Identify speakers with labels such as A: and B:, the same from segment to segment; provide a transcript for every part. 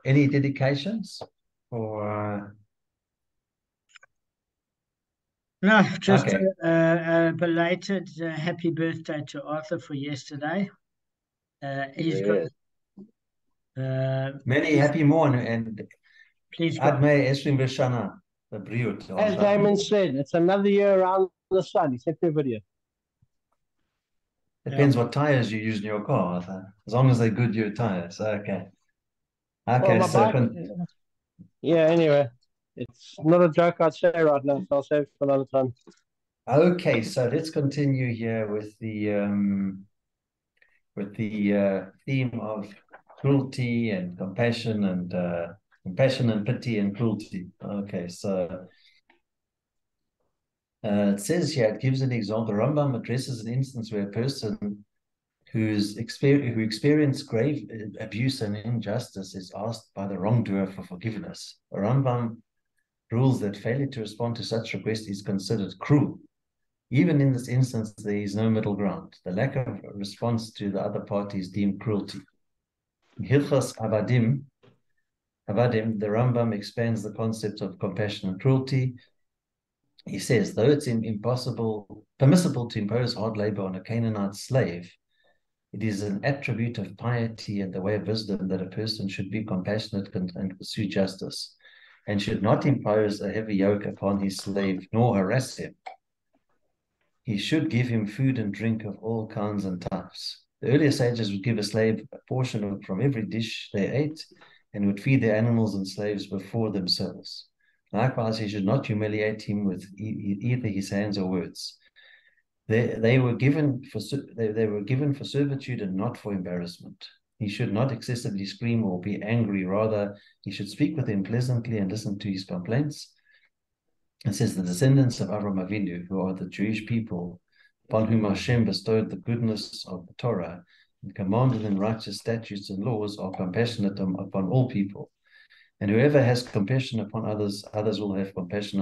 A: any dedications? Or
B: No, just
A: okay,
B: a belated happy birthday to Arthur for yesterday. He's got,
C: Yeah.
A: many happy morn and
B: please God.
A: Adme Esrim Bishana, the Briut.
C: As Damon said, it's another year around the sun. He sent me a video.
A: Depends what tires you use in your car, Arthur. As long as they're Goodyear tires. Okay.
C: Well,
A: Okay,
C: my
A: so
C: bike. Yeah. Anyway, it's not a joke I'd say right now, so I'll save it for another time.
A: okay, so let's continue here with the theme of cruelty and compassion and pity and cruelty. Okay, so it says here, it gives an example. Rambam addresses an instance where a person who experienced grave abuse and injustice is asked by the wrongdoer for forgiveness. Rambam rules that failure to respond to such request is considered cruel. Even in this instance, there is no middle ground. The lack of response to the other party is deemed cruelty. In Hilchos Avadim, the Rambam expands the concept of compassion and cruelty. He says, though it's permissible to impose hard labor on a Canaanite slave, it is an attribute of piety and the way of wisdom that a person should be compassionate and pursue justice, and should not impose a heavy yoke upon his slave, nor harass him. He should give him food and drink of all kinds and types. The earlier sages would give a slave a portion from every dish they ate, and would feed their animals and slaves before themselves. Likewise, he should not humiliate him with either his hands or words. They were given for servitude and not for embarrassment. He should not excessively scream or be angry. Rather, he should speak with him pleasantly and listen to his complaints. It says the descendants of Avram Avinu, who are the Jewish people, upon whom Hashem bestowed the goodness of the Torah and commanded them righteous statutes and laws, are compassionate upon all people. And whoever has compassion upon others, others will have compassion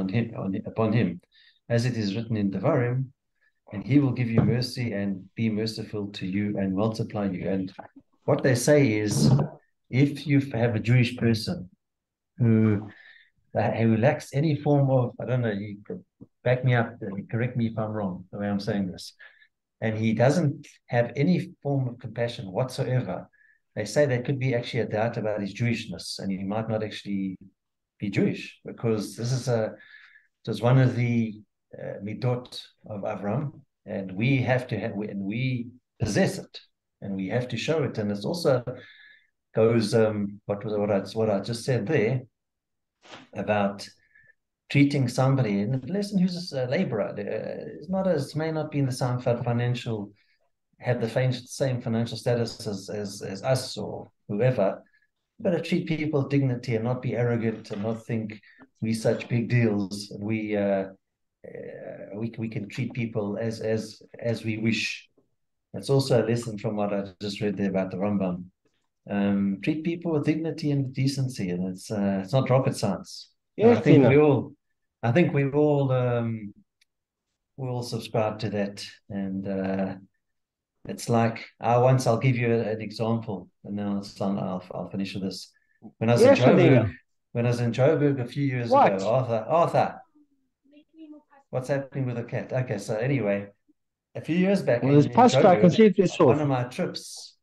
A: upon him. As it is written in Devarim, and he will give you mercy and be merciful to you and multiply you. And what they say is, if you have a Jewish person who lacks any form of, I don't know, you back me up, correct me if I'm wrong, the way I'm saying this, and he doesn't have any form of compassion whatsoever, they say there could be actually a doubt about his Jewishness, and he might not actually be Jewish, because this is one of the midot of Avram, and we have to have, and we possess it, and we have to show it. And it also goes what I just said there about treating somebody, and a person who's a laborer is may not be in the same financial, have the same financial status as us or whoever, but to treat people with dignity and not be arrogant and not think we such big deals, and we can treat people as we wish. That's also a lesson from what I just read there about the Rambam. Treat people with dignity and decency, and it's not rocket science.
C: Yes,
A: I think we all subscribe to that, and it's like I'll give you an example, and now I'll finish with this. When I was in Joburg a few years ago, Arthur, what's happening with the cat? Okay, so anyway, a few years back
C: in Joburg,
A: one of my trips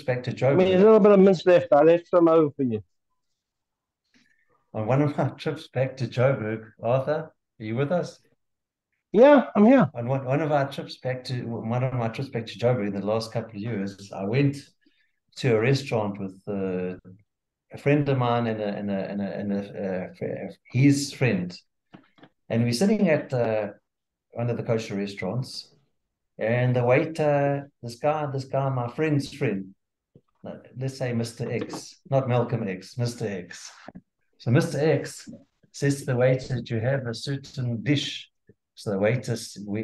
A: back to Joburg.
C: There's a little bit of mince left. I left some over for you.
A: On one of my trips back to Joburg, Arthur, are you with us?
C: Yeah, I'm here.
A: On one of my trips back to Joburg in the last couple of years, I went to a restaurant with a friend of mine and his friend, and we're sitting at one of the kosher restaurants, and the waiter, this guy, my friend's friend, let's say Mr. X, not Malcolm X, Mr. X. So Mr. X says to the waiter that you have a certain dish. So the waiter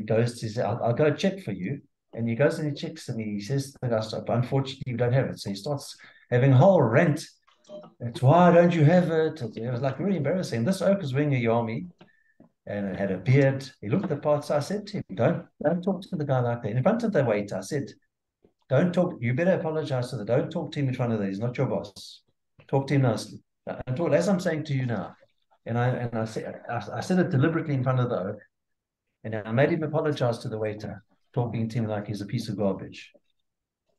A: goes to say, I'll go check for you. And he goes and he checks, and he says to the guy, unfortunately, you don't have it. So he starts having a whole rant. It's why don't you have it? It was like really embarrassing. This oak was wearing a yarmulke and it had a beard. He looked the part. So I said to him, don't talk to the guy like that. In front of the waiter, I said, don't talk. You better apologize to the. Don't talk to him in front of that. He's not your boss. Talk to him nicely. And talk, as I'm saying to you now. And I said it deliberately in front of the oak. And I made him apologize to the waiter, talking to him like he's a piece of garbage.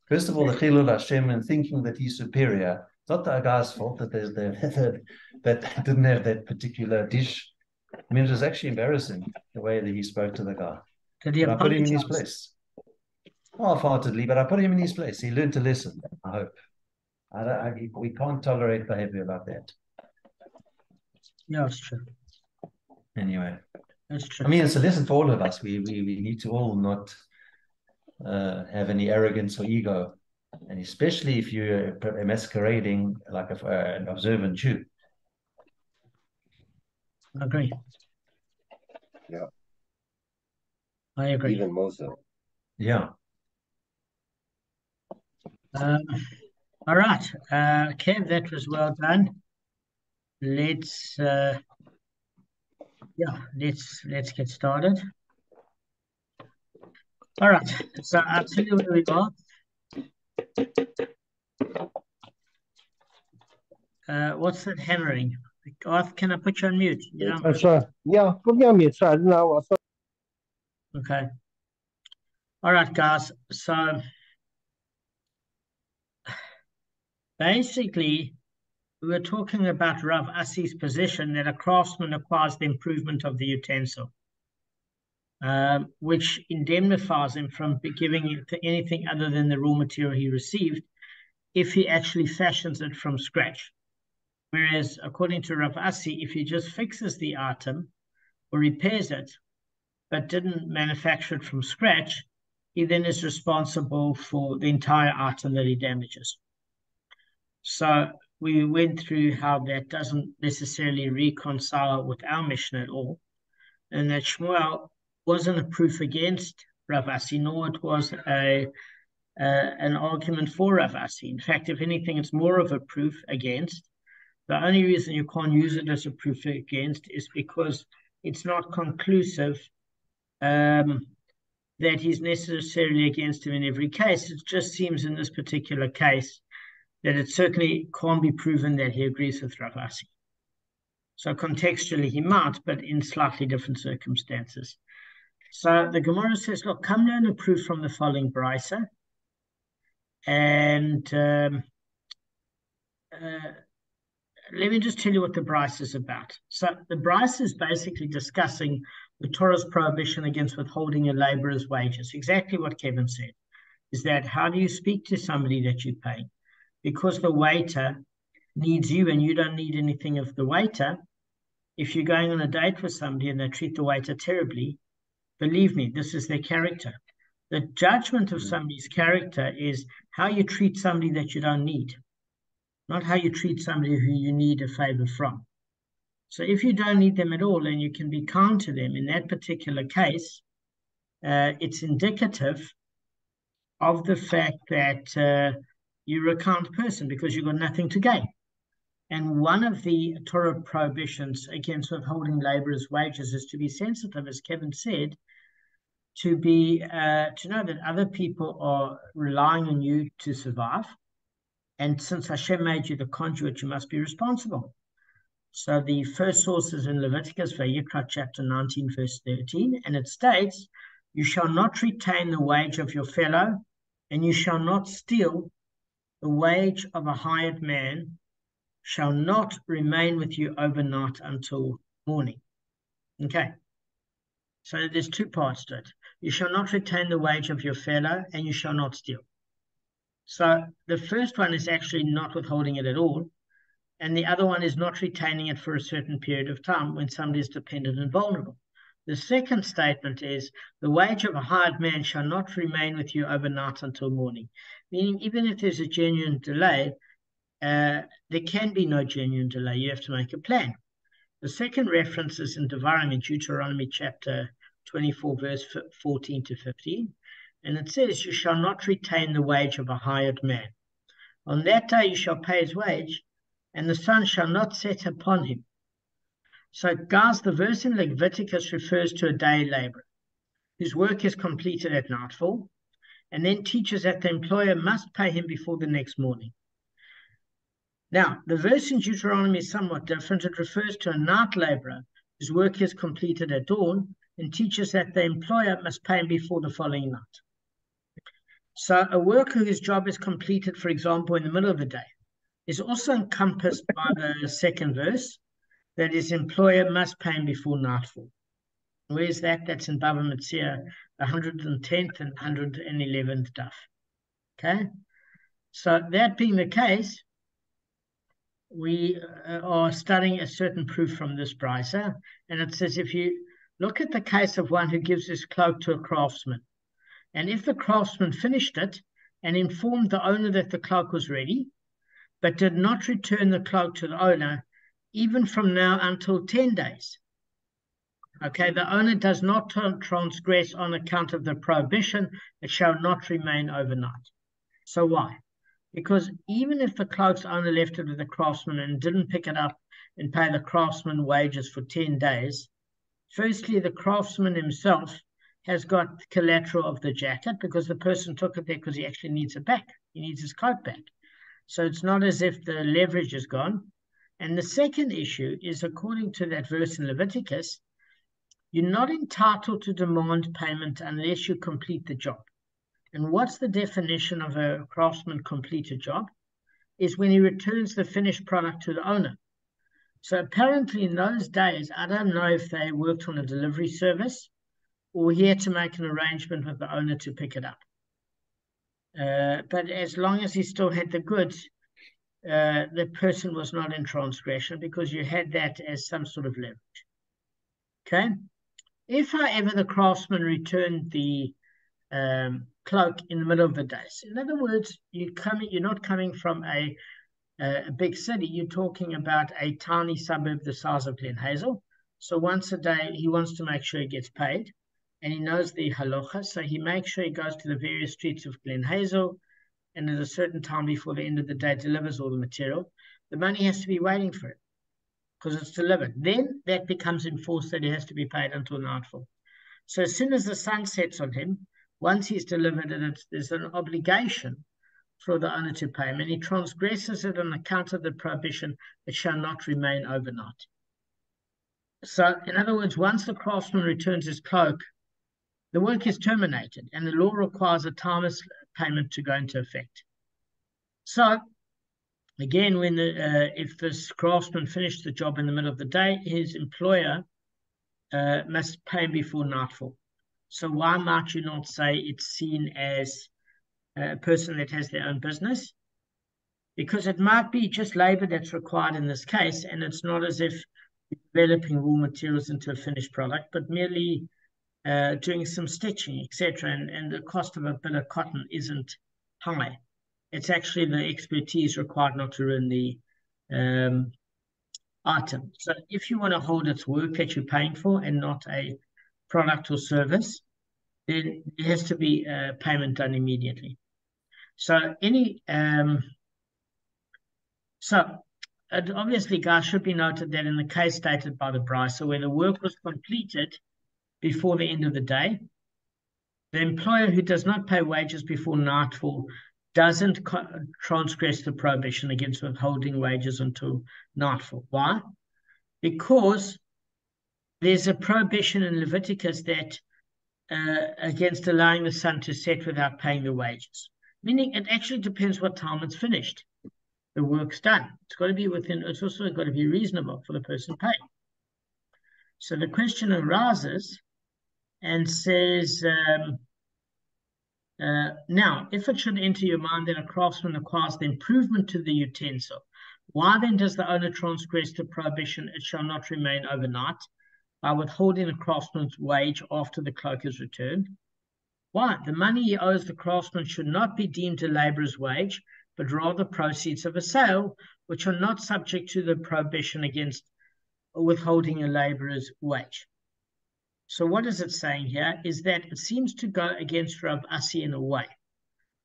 A: First of all, the Chilul Hashem and thinking that he's superior. It's not the guy's fault that that they didn't have that particular dish. I mean, it was actually embarrassing the way that he spoke to the guy.
B: Did he
A: But I put him in his
B: apologize?
A: place. Half-heartedly, but I put him in his place. He learned to listen, I hope. We can't tolerate behavior like that.
B: Yeah, it's true.
A: Anyway,
B: That's true.
A: I mean, it's a lesson for all of us. We need to all not have any arrogance or ego, and especially if you're masquerading like an observant Jew.
B: I agree.
D: Yeah.
B: I agree.
D: Even more so.
A: Yeah.
B: All right, Kev, that was well done. Let's let's get started. All right, so I'll tell you where we are. What's that hammering? Garth, can I put you on mute? You don't...
C: I'm sorry. Yeah, put me on mute. Sorry, I didn't know. I thought...
B: Okay. All right, guys. So basically, we were talking about Rav Asi's position that a craftsman acquires the improvement of the utensil, which indemnifies him from giving it anything other than the raw material he received if he actually fashions it from scratch. Whereas, according to Rav Asi, if he just fixes the item or repairs it, but didn't manufacture it from scratch, he then is responsible for the entire item that he damages. So we went through how that doesn't necessarily reconcile with our mission at all, and that Shmuel wasn't a proof against Rav Asi, nor it was an argument for Rav Asi. In fact, if anything, it's more of a proof against. The only reason you can't use it as a proof against is because it's not conclusive that he's necessarily against him in every case. It just seems in this particular case that it certainly can't be proven that he agrees with Rav Asi. So contextually he might, but in slightly different circumstances. So the Gemara says, look, come learn a proof from the following brisa. And let me just tell you what the brisa is about. So the brisa is basically discussing the Torah's prohibition against withholding a laborer's wages. Exactly what Kevin said, is that how do you speak to somebody that you pay? Because the waiter needs you and you don't need anything of the waiter. If you're going on a date with somebody and they treat the waiter terribly, believe me, this is their character. The judgment of somebody's character is how you treat somebody that you don't need, not how you treat somebody who you need a favor from. So if you don't need them at all and you can be kind to them in that particular case, it's indicative of the fact that you're a kind person because you've got nothing to gain. And one of the Torah prohibitions against withholding laborers' wages is to be sensitive, as Kevin said, to know that other people are relying on you to survive. And since Hashem made you the conduit, you must be responsible. So the first source is in Leviticus, Vayikra chapter 19, verse 13, and it states, you shall not retain the wage of your fellow, and you shall not steal. The wage of a hired man shall not remain with you overnight until morning. Okay. So there's two parts to it. You shall not retain the wage of your fellow, and you shall not steal. So the first one is actually not withholding it at all. And the other one is not retaining it for a certain period of time when somebody is dependent and vulnerable. The second statement is the wage of a hired man shall not remain with you overnight until morning. Meaning even if there's a genuine delay, there can be no genuine delay. You have to make a plan. The second reference is in Devarim in Deuteronomy chapter 24, verse 14 to 15. And it says, you shall not retain the wage of a hired man. On that day you shall pay his wage, and the sun shall not set upon him. So, guys, the verse in Leviticus refers to a day laborer whose work is completed at nightfall, and then teaches that the employer must pay him before the next morning. Now, the verse in Deuteronomy is somewhat different. It refers to a night laborer whose work is completed at dawn and teaches that the employer must pay him before the following night. So a worker whose job is completed, for example, in the middle of the day, is also encompassed by the second verse, that his employer must pay him before nightfall. Where's that? That's in Bava Kamma, 110th and 111th daf. Okay? So that being the case, we are studying a certain proof from this brisa, and it says if you look at the case of one who gives his cloak to a craftsman, and if the craftsman finished it and informed the owner that the cloak was ready, but did not return the cloak to the owner, even from now until 10 days. Okay, the owner does not transgress on account of the prohibition, it shall not remain overnight. So why? Because even if the cloak's owner left it with the craftsman and didn't pick it up and pay the craftsman wages for 10 days, firstly, the craftsman himself has got collateral of the jacket because the person took it there because he actually needs it back. He needs his coat back. So it's not as if the leverage is gone. And the second issue is, according to that verse in Leviticus, you're not entitled to demand payment unless you complete the job. And what's the definition of a craftsman complete a job? Is when he returns the finished product to the owner. So apparently in those days, I don't know if they worked on a delivery service or he had to make an arrangement with the owner to pick it up. But as long as he still had the goods, the person was not in transgression because you had that as some sort of leverage. Okay? If, however, the craftsman returned the cloak in the middle of the day, so in other words, you're not coming from a big city, you're talking about a tiny suburb the size of Glen Hazel. So once a day, he wants to make sure he gets paid, and he knows the halacha, so he makes sure he goes to the various streets of Glen Hazel, and at a certain time before the end of the day delivers all the material. The money has to be waiting for it because it's delivered. Then that becomes enforced that he has to be paid until nightfall. So as soon as the sun sets on him, once he's delivered it, there's an obligation for the owner to pay him, and he transgresses it on account of the prohibition, it shall not remain overnight. So in other words, once the craftsman returns his cloak, the work is terminated, and the law requires a timeless payment to go into effect. So, again, if this craftsman finished the job in the middle of the day, his employer must pay him before nightfall. So why might you not say it's seen as a person that has their own business? Because it might be just labor that's required in this case, and it's not as if you're developing raw materials into a finished product, but merely doing some stitching, etc. And the cost of a bit of cotton isn't high. It's actually the expertise required not to ruin the item. So if you want to hold its work that you're paying for and not a product or service, then there has to be a payment done immediately. So obviously, guys, should be noted that in the case stated by the brisa, where the work was completed before the end of the day, the employer who does not pay wages before nightfall doesn't transgress the prohibition against withholding wages until nightfall. Why? Because there's a prohibition in Leviticus that against allowing the sun to set without paying the wages. Meaning it actually depends what time it's finished. The work's done. It's also got to be reasonable for the person paying. So the question arises and says, now, if it should enter your mind that a craftsman acquires the improvement to the utensil, why then does the owner transgress the prohibition, it shall not remain overnight, by withholding the craftsman's wage after the cloak is returned? Why? The money he owes the craftsman should not be deemed a laborer's wage, but rather proceeds of a sale, which are not subject to the prohibition against withholding a laborer's wage. So what is it saying here is that it seems to go against Rav Asi in a way.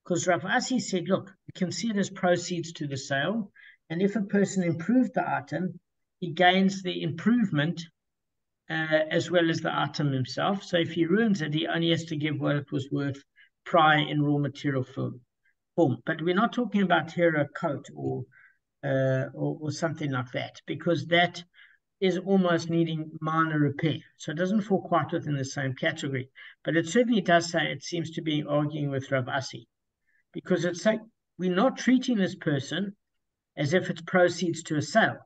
B: Because Rav Asi said, look, you can see it as proceeds to the sale, and if a person improved the item, he gains the improvement as well as the item himself. So if he ruins it, he only has to give what it was worth prior in raw material form. But we're not talking about here a coat or or something like that, because that is almost needing minor repair. So it doesn't fall quite within the same category. But it certainly does say it seems to be arguing with Rav Asi, because it's like we're not treating this person as if it's proceeds to a sale,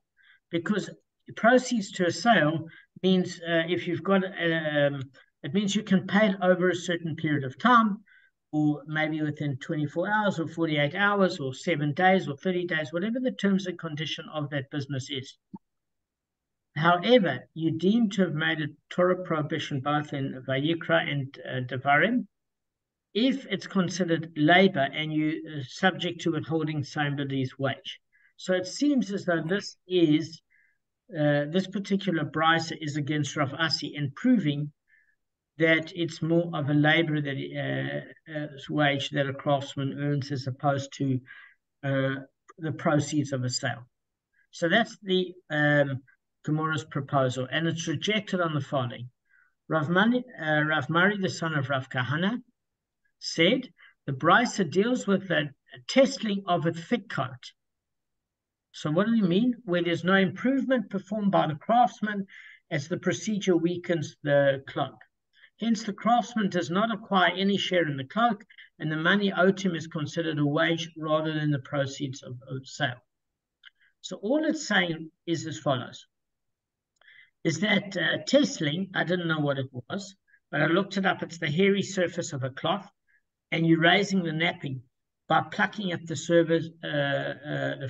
B: because proceeds to a sale means if you've got it means you can pay it over a certain period of time, or maybe within 24 hours or 48 hours or 7 days or 30 days, whatever the terms and condition of that business is. However, you deem to have made a Torah prohibition both in Vayikra and Devarim if it's considered labor and you subject to withholding somebody's wage. So it seems as though this is this particular brisa is against Rav Asi in proving that it's more of a labor that wage that a craftsman earns as opposed to the proceeds of a sale. So that's the Gemara's proposal, and it's rejected on the following. Rav Mari, the son of Rav Kahana, said the brisa deals with the testing of a thick coat. So what do you mean? Where there's no improvement performed by the craftsman as the procedure weakens the cloak. Hence, the craftsman does not acquire any share in the cloak, and the money owed him is considered a wage rather than the proceeds of sale. So all it's saying is as follows, is that tesseling, I didn't know what it was, but I looked it up. It's the hairy surface of a cloth, and you're raising the napping by plucking at the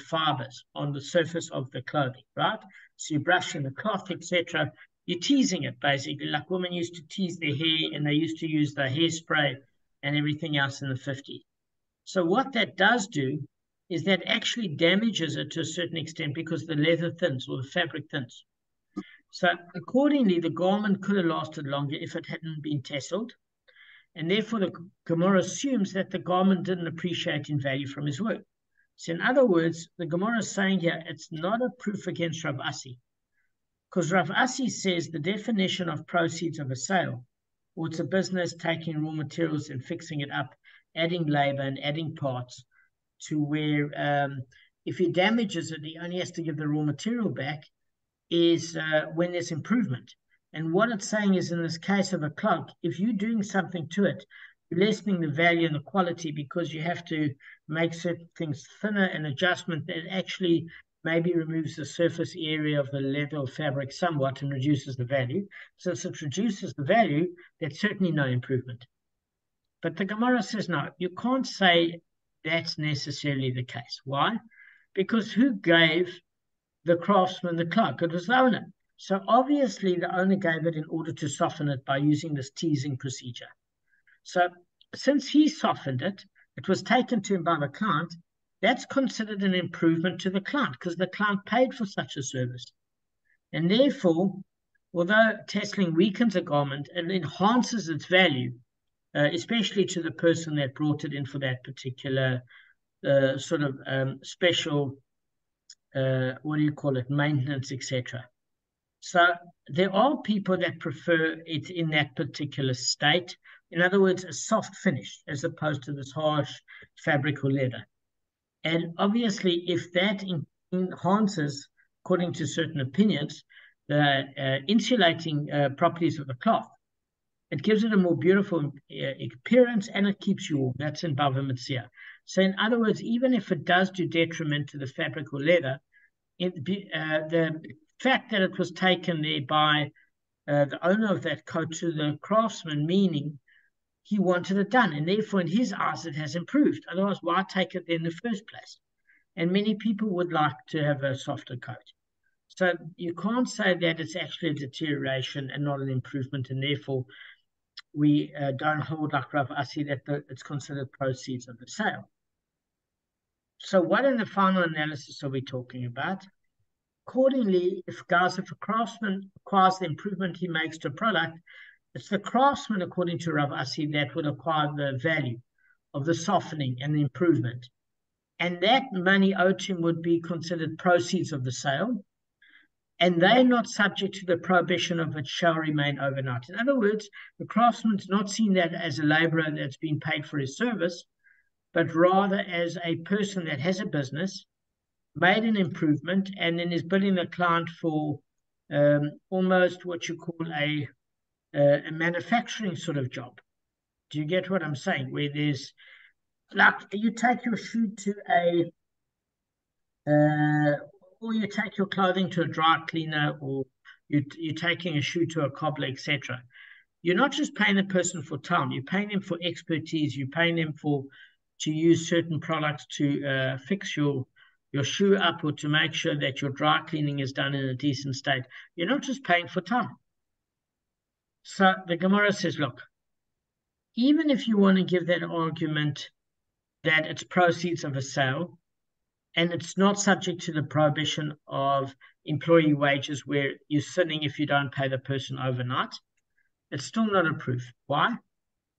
B: fibers on the surface of the clothing, right? So you're brushing the cloth, etc. You're teasing it, basically, like women used to tease their hair, and they used to use the hairspray and everything else in the 50s. So what that does do is that actually damages it to a certain extent because the leather thins or the fabric thins. So accordingly, the garment could have lasted longer if it hadn't been tasseled. And therefore, the Gemara assumes that the garment didn't appreciate in value from his work. So in other words, the Gemara is saying here, it's not a proof against Rav Asi. Because Rav Asi says the definition of proceeds of a sale, or it's a business taking raw materials and fixing it up, adding labor and adding parts to where if he damages it, he only has to give the raw material back, is when there's improvement. And what it's saying is, in this case of a cloak, if you're doing something to it, you're lessening the value and the quality because you have to make certain things thinner, and adjustment that actually maybe removes the surface area of the leather or fabric somewhat and reduces the value. So if it reduces the value, that's certainly no improvement. But the Gemara says, no, you can't say that's necessarily the case. Why? Because who gave the craftsman the cloak? It was the owner. So obviously the owner gave it in order to soften it by using this teasing procedure. So since he softened it, it was taken to him by the client. That's considered an improvement to the client because the client paid for such a service. And therefore, although tasseling weakens a garment, it enhances its value, especially to the person that brought it in for that particular sort of special, maintenance, etc. So there are people that prefer it in that particular state. In other words, a soft finish as opposed to this harsh fabric or leather. And obviously, if that enhances, according to certain opinions, the insulating properties of the cloth, it gives it a more beautiful appearance and it keeps you warm. That's in Bava Kamma. So in other words, even if it does do detriment to the fabric or leather, the fact that it was taken there by the owner of that coat to the craftsman, meaning he wanted it done, and therefore in his eyes it has improved. Otherwise, why take it there in the first place? And many people would like to have a softer coat. So you can't say that it's actually a deterioration and not an improvement, and therefore we don't hold like Rav Asi that it's considered proceeds of the sale. So what in the final analysis are we talking about? Accordingly, if a craftsman acquires the improvement he makes to a product, it's the craftsman, according to Rav Asi, that would acquire the value of the softening and the improvement. And that money owed to him would be considered proceeds of the sale. And they're not subject to the prohibition of it shall remain overnight. In other words, the craftsman's not seen that as a laborer that's been paid for his service, but rather as a person that has a business, made an improvement, and then is billing the client for almost what you call a manufacturing sort of job. Do you get what I'm saying? Where there's, like, you take your shoe to or you take your clothing to a dry cleaner, or you're taking a shoe to a cobbler, etc. You're not just paying the person for time, you're paying them for expertise, you're paying them to use certain products to fix your shoe up, or to make sure that your dry cleaning is done in a decent state. You're not just paying for time. So the Gemara says, look, even if you want to give that argument that it's proceeds of a sale, and it's not subject to the prohibition of employee wages where you're sinning if you don't pay the person overnight, it's still not a proof. Why?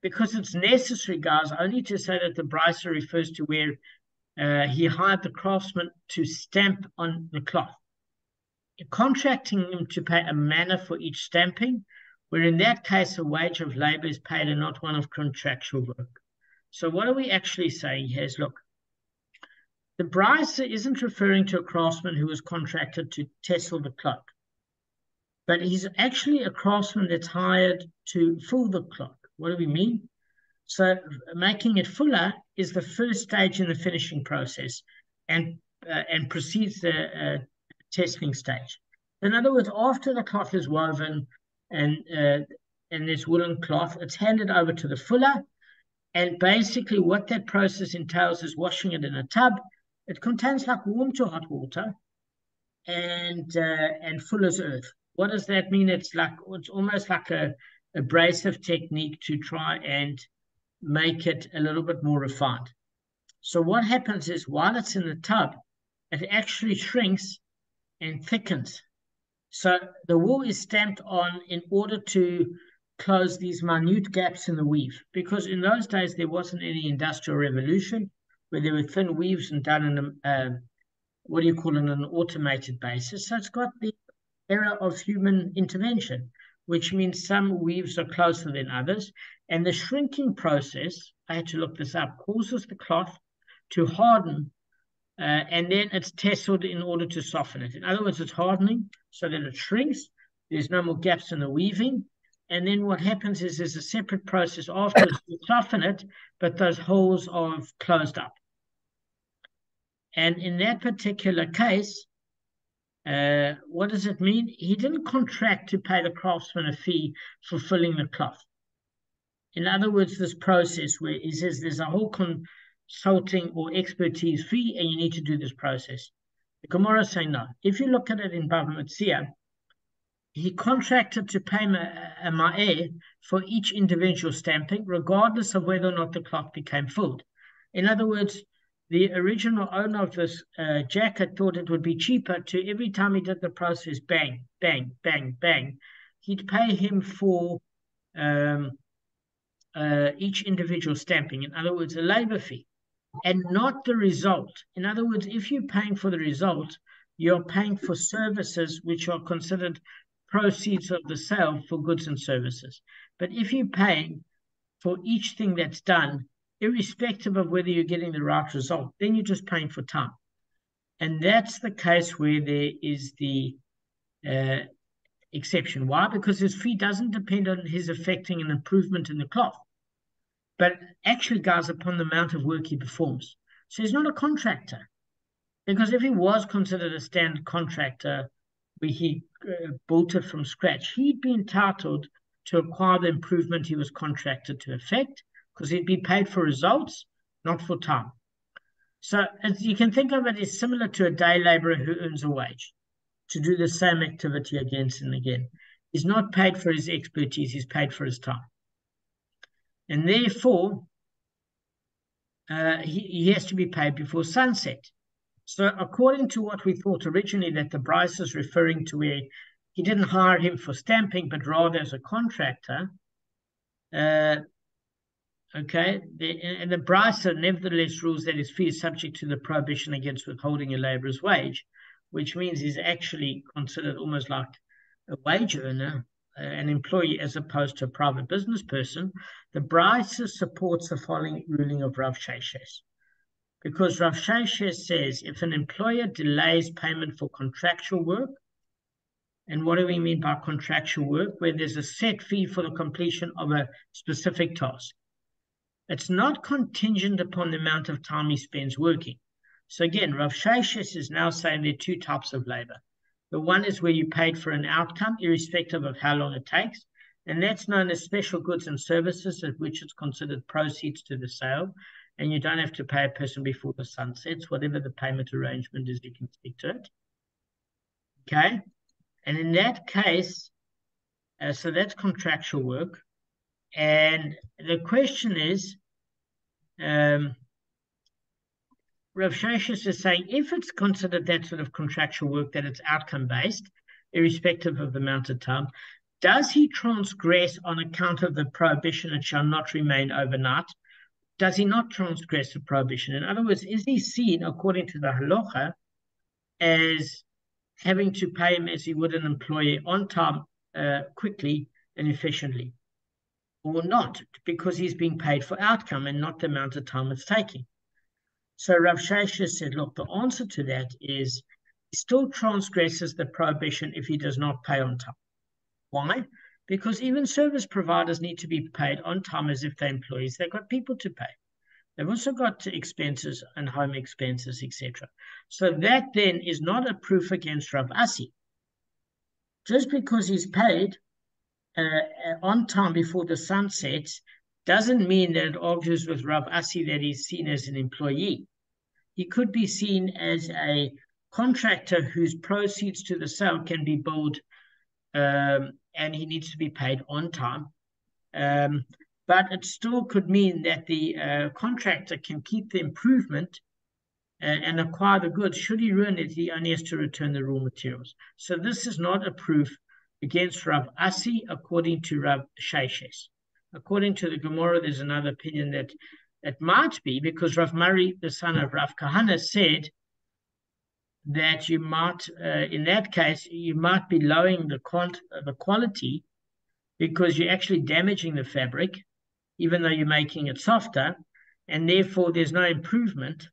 B: Because it's necessary, guys, only to say that the brisa refers to where he hired the craftsman to stamp on the cloth, contracting him to pay a manner for each stamping, where in that case a wage of labor is paid and not one of contractual work. So what are we actually saying here is, look, the brisa isn't referring to a craftsman who was contracted to tessel the cloak, but he's actually a craftsman that's hired to full the cloak. What do we mean? So making it fuller is the first stage in the finishing process, and precedes the testing stage. In other words, after the cloth is woven and this woolen cloth, it's handed over to the fuller, and basically what that process entails is washing it in a tub. It contains like warm to hot water and fuller's earth. What does that mean? It's almost like a abrasive technique to try and make it a little bit more refined. So what happens is, while it's in the tub, it actually shrinks and thickens. So the wool is stamped on in order to close these minute gaps in the weave, because in those days there wasn't any industrial revolution where there were thin weaves and done in an automated basis. So it's got the era of human intervention, which means some weaves are closer than others. And the shrinking process, I had to look this up, causes the cloth to harden, and then it's tesseled in order to soften it. In other words, it's hardening so that it shrinks. There's no more gaps in the weaving. And then what happens is there's a separate process afterwards to soften it, but those holes are closed up. And in that particular case, what does it mean? He didn't contract to pay the craftsman a fee for filling the cloth. In other words, this process where he says there's a whole consulting or expertise fee and you need to do this process. The Gemara is saying no. If you look at it in Bava Kamma, he contracted to pay a ma'eh for each individual stamping, regardless of whether or not the cloth became filled. In other words, the original owner of this jacket thought it would be cheaper to, every time he did the process, bang, bang, bang, bang, he'd pay him for each individual stamping. In other words, a labor fee, and not the result. In other words, if you're paying for the result, you're paying for services which are considered proceeds of the sale for goods and services. But if you're paying for each thing that's done, irrespective of whether you're getting the right result, then you're just paying for time. And that's the case where there is the exception. Why? Because his fee doesn't depend on his affecting an improvement in the cloth, but actually, guys, upon the amount of work he performs. So he's not a contractor, because if he was considered a standard contractor where he built it from scratch, he'd be entitled to acquire the improvement he was contracted to effect, because he'd be paid for results, not for time. So as you can think of it as similar to a day laborer who earns a wage to do the same activity again and again. He's not paid for his expertise, he's paid for his time. And therefore, he has to be paid before sunset. So according to what we thought originally, that the Bryce is referring to where he didn't hire him for stamping, but rather as a contractor, okay, and the Bryce nevertheless rules that his fee is subject to the prohibition against withholding a laborer's wage, which means he's actually considered almost like a wage earner, an employee, as opposed to a private business person. The Bryce supports the following ruling of Rav Sheshes. Because Rav Sheshes says if an employer delays payment for contractual work, and what do we mean by contractual work? Where there's a set fee for the completion of a specific task. It's not contingent upon the amount of time he spends working. So again, Rav Sheshes is now saying there are two types of labor. The one is where you paid for an outcome, irrespective of how long it takes, and that's known as special goods and services, at which it's considered proceeds to the sale, and you don't have to pay a person before the sun sets. Whatever the payment arrangement is, you can stick to it. Okay? And in that case, so that's contractual work. And the question is, Rav Sheshes is saying, if it's considered that sort of contractual work, that it's outcome-based, irrespective of the amount of time, does he transgress on account of the prohibition, it shall not remain overnight? Does he not transgress the prohibition? In other words, is he seen, according to the halacha, as having to pay him as he would an employee on time, quickly and efficiently, or not, because he's being paid for outcome and not the amount of time it's taking? So Rav Sheshes said, look, the answer to that is he still transgresses the prohibition if he does not pay on time. Why? Because even service providers need to be paid on time as if they're employees. They've got people to pay. They've also got expenses and home expenses, etc. So that then is not a proof against Rav Asi. Just because he's paid on time before the sun sets doesn't mean that it argues with Rav Asi that he's seen as an employee. He could be seen as a contractor whose proceeds to the sale can be billed, and he needs to be paid on time. But it still could mean that the contractor can keep the improvement and acquire the goods. Should he ruin it, he only has to return the raw materials. So this is not a proof against Rav Asi, according to Rav Sheshes. According to the Gemara, there's another opinion that it might be, because Rav Mari, the son of Rav Kahana, said that you might, in that case, you might be lowering the quality, because you're actually damaging the fabric, even though you're making it softer, and therefore there's no improvement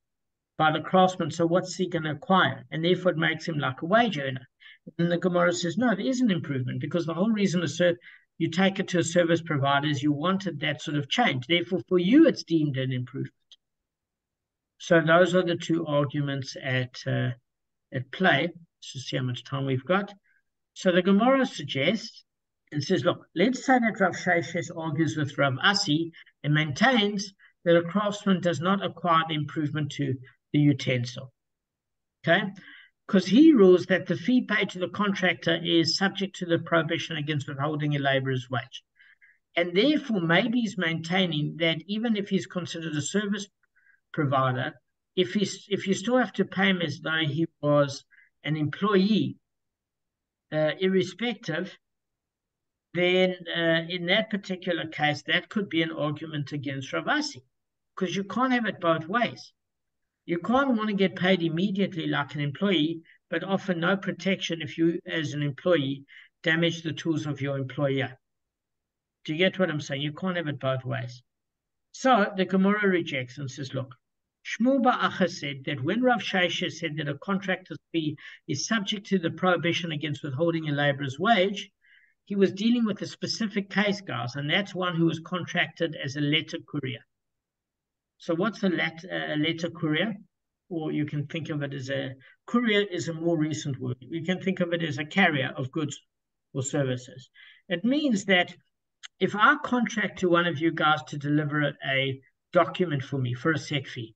B: by the craftsman. So what's he going to acquire? And therefore it makes him like a wage earner. And the Gemara says, no, there is an improvement, because the whole reason you take it to a service provider is you wanted that sort of change. Therefore, for you, it's deemed an improvement. So those are the two arguments at play. Let's just see how much time we've got. So the Gemara suggests and says, look, let's say that Rav Sheshes argues with Rav Asi and maintains that a craftsman does not acquire the improvement to the utensil. Okay? Because he rules that the fee paid to the contractor is subject to the prohibition against withholding a laborer's wage. And therefore, maybe he's maintaining that even if he's considered a service provider, if you still have to pay him as though he was an employee, irrespective, then in that particular case, that could be an argument against Rav Asi, because you can't have it both ways. You can't want to get paid immediately like an employee, but offer no protection if you, as an employee, damage the tools of your employer. Do you get what I'm saying? You can't have it both ways. So the Gemara rejects and says, look, Shmuel Ba'acha said that when Rav Sheshes said that a contractor's fee is subject to the prohibition against withholding a laborer's wage, he was dealing with a specific case, guys, and that's one who was contracted as a letter courier. So what's a letter courier? Or you can think of it as courier is a more recent word. You can think of it as a carrier of goods or services. It means that if I contract to one of you guys to deliver a document for me for a set fee,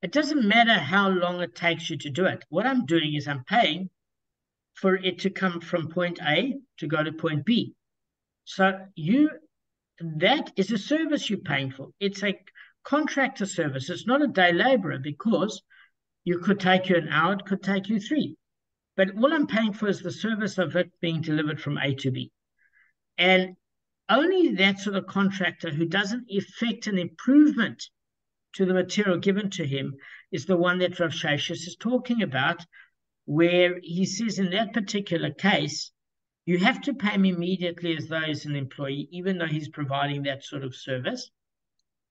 B: it doesn't matter how long it takes you to do it. What I'm doing is I'm paying for it to come from point A to go to point B. So that is a service you're paying for. It's a contractor service. It's not a day laborer, because you could take you an hour, it could take you 3. But all I'm paying for is the service of it being delivered from A to B. And only that sort of contractor who doesn't effect an improvement to the material given to him is the one that Rav Sheshes is talking about, where he says in that particular case, you have to pay him immediately as though he's an employee, even though he's providing that sort of service,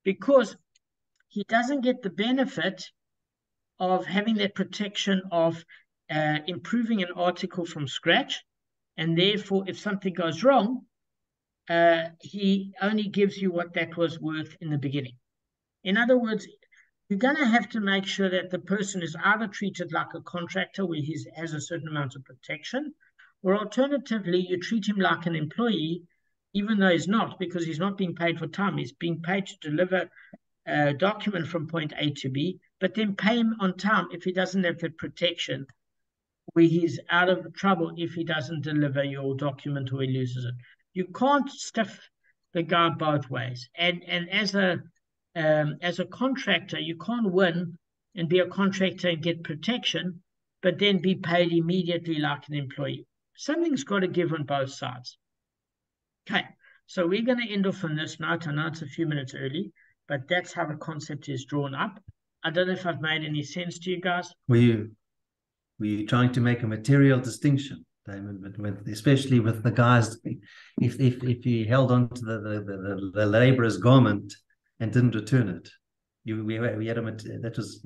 B: because he doesn't get the benefit of having that protection of improving an article from scratch. And therefore, if something goes wrong, he only gives you what that was worth in the beginning. In other words, you're going to have to make sure that the person is either treated like a contractor where he has a certain amount of protection, or alternatively, you treat him like an employee, even though he's not, because he's not being paid for time. He's being paid to deliver a document from point A to B, but then pay him on time if he doesn't have the protection, where he's out of trouble if he doesn't deliver your document or he loses it. You can't stiff the guy both ways. And as a contractor, you can't win and be a contractor and get protection, but then be paid immediately like an employee. Something's got to give on both sides. Okay, so we're going to end off on this note. I know it's a few minutes early, but that's how the concept is drawn up. I don't know if I've made any sense to you guys.
A: Were you trying to make a material distinction, Damon, especially with the guys, if he held on to the laborer's garment and didn't return it, we had that was